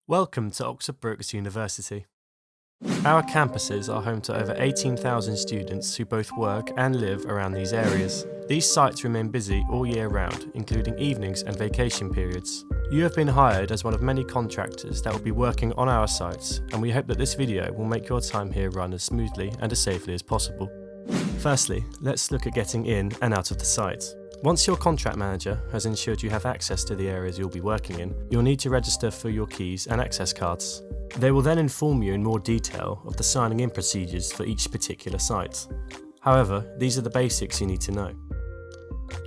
Welcome to Oxford Brookes University. Our campuses are home to over 18,000 students who both work and live around these areas. These sites remain busy all year round, including evenings and vacation periods. You have been hired as one of many contractors that will be working on our sites, and we hope that this video will make your time here run as smoothly and as safely as possible. Firstly, let's look at getting in and out of the site. Once your contract manager has ensured you have access to the areas you'll be working in, you'll need to register for your keys and access cards. They will then inform you in more detail of the signing in procedures for each particular site. However, these are the basics you need to know.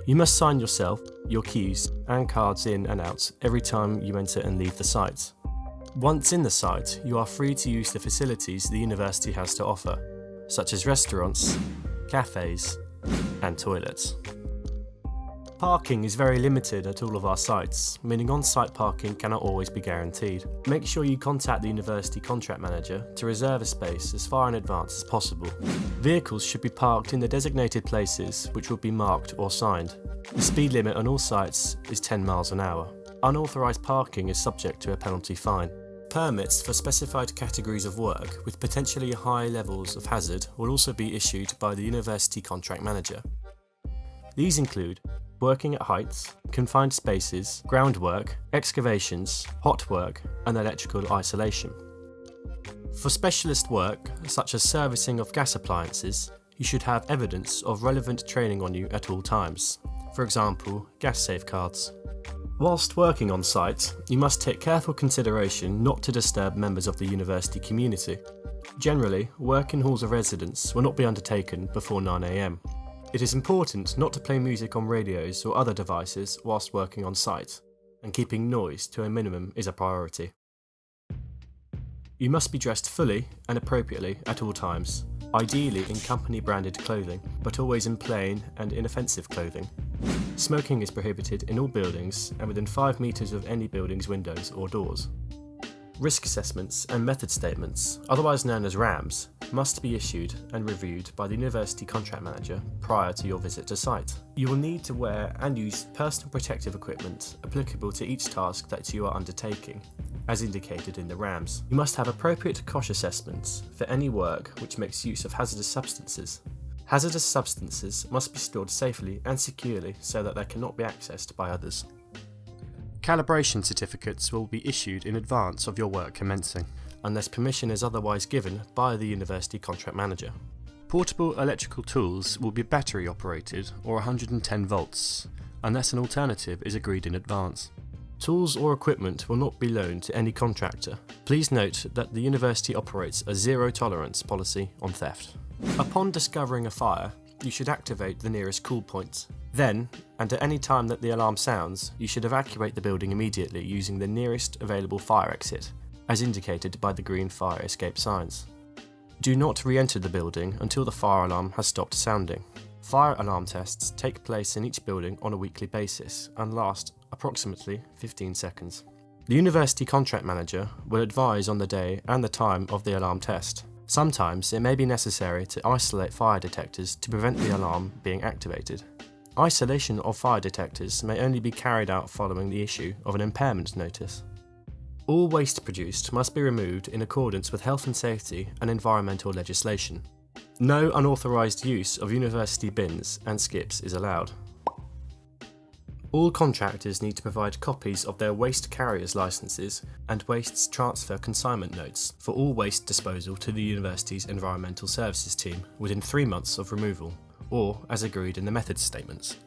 You must sign yourself, your keys and cards in and out every time you enter and leave the site. Once in the site, you are free to use the facilities the university has to offer, such as restaurants, cafes and toilets. Parking is very limited at all of our sites, meaning on-site parking cannot always be guaranteed. Make sure you contact the university contract manager to reserve a space as far in advance as possible. Vehicles should be parked in the designated places, which will be marked or signed. The speed limit on all sites is 10 miles an hour. Unauthorised parking is subject to a penalty fine. Permits for specified categories of work with potentially high levels of hazard will also be issued by the university contract manager. These include working at heights, confined spaces, groundwork, excavations, hot work and electrical isolation. For specialist work, such as servicing of gas appliances, you should have evidence of relevant training on you at all times, for example, gas safeguards. Whilst working on site, you must take careful consideration not to disturb members of the university community. Generally, work in halls of residence will not be undertaken before 9 AM. It is important not to play music on radios or other devices whilst working on site, and keeping noise to a minimum is a priority. You must be dressed fully and appropriately at all times, ideally in company branded clothing, but always in plain and inoffensive clothing. Smoking is prohibited in all buildings and within 5 metres of any building's windows or doors. Risk assessments and method statements, otherwise known as RAMs, must be issued and reviewed by the university contract manager prior to your visit to site. You will need to wear and use personal protective equipment applicable to each task that you are undertaking, as indicated in the RAMs. You must have appropriate COSH assessments for any work which makes use of hazardous substances. Hazardous substances must be stored safely and securely so that they cannot be accessed by others. Calibration certificates will be issued in advance of your work commencing, unless permission is otherwise given by the university contract manager. Portable electrical tools will be battery operated or 110 volts, unless an alternative is agreed in advance. Tools or equipment will not be loaned to any contractor. Please note that the university operates a zero tolerance policy on theft. Upon discovering a fire, you should activate the nearest cool point. Then, and at any time that the alarm sounds, you should evacuate the building immediately using the nearest available fire exit, as indicated by the green fire escape signs. Do not re-enter the building until the fire alarm has stopped sounding. Fire alarm tests take place in each building on a weekly basis and last approximately 15 seconds. The university contract manager will advise on the day and the time of the alarm test. Sometimes it may be necessary to isolate fire detectors to prevent the alarm being activated. Isolation of fire detectors may only be carried out following the issue of an impairment notice. All waste produced must be removed in accordance with health and safety and environmental legislation. No unauthorised use of university bins and skips is allowed. All contractors need to provide copies of their waste carriers licences and waste transfer consignment notes for all waste disposal to the university's environmental services team within 3 months of removal, or as agreed in the method statements.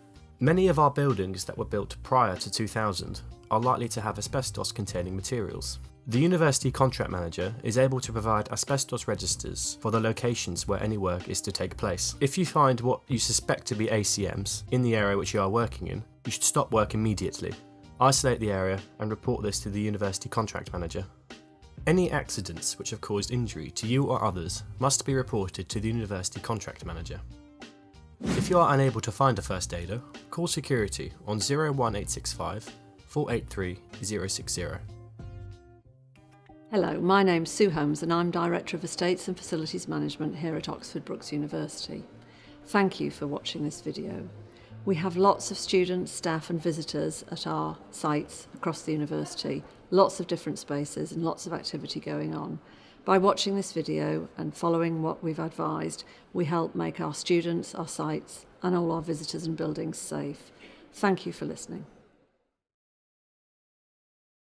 Many of our buildings that were built prior to 2000 are likely to have asbestos-containing materials. The university contract manager is able to provide asbestos registers for the locations where any work is to take place. If you find what you suspect to be ACMs in the area which you are working in, you should stop work immediately, isolate the area and report this to the university contract manager. Any accidents which have caused injury to you or others must be reported to the university contract manager. If you are unable to find a first aider, call security on 01865 483 060. Hello, my name's Sue Holmes and I'm Director of Estates and Facilities Management here at Oxford Brookes University. Thank you for watching this video. We have lots of students, staff and visitors at our sites across the university, lots of different spaces and lots of activity going on. By watching this video and following what we've advised, we help make our students, our sites and all our visitors and buildings safe. Thank you for listening.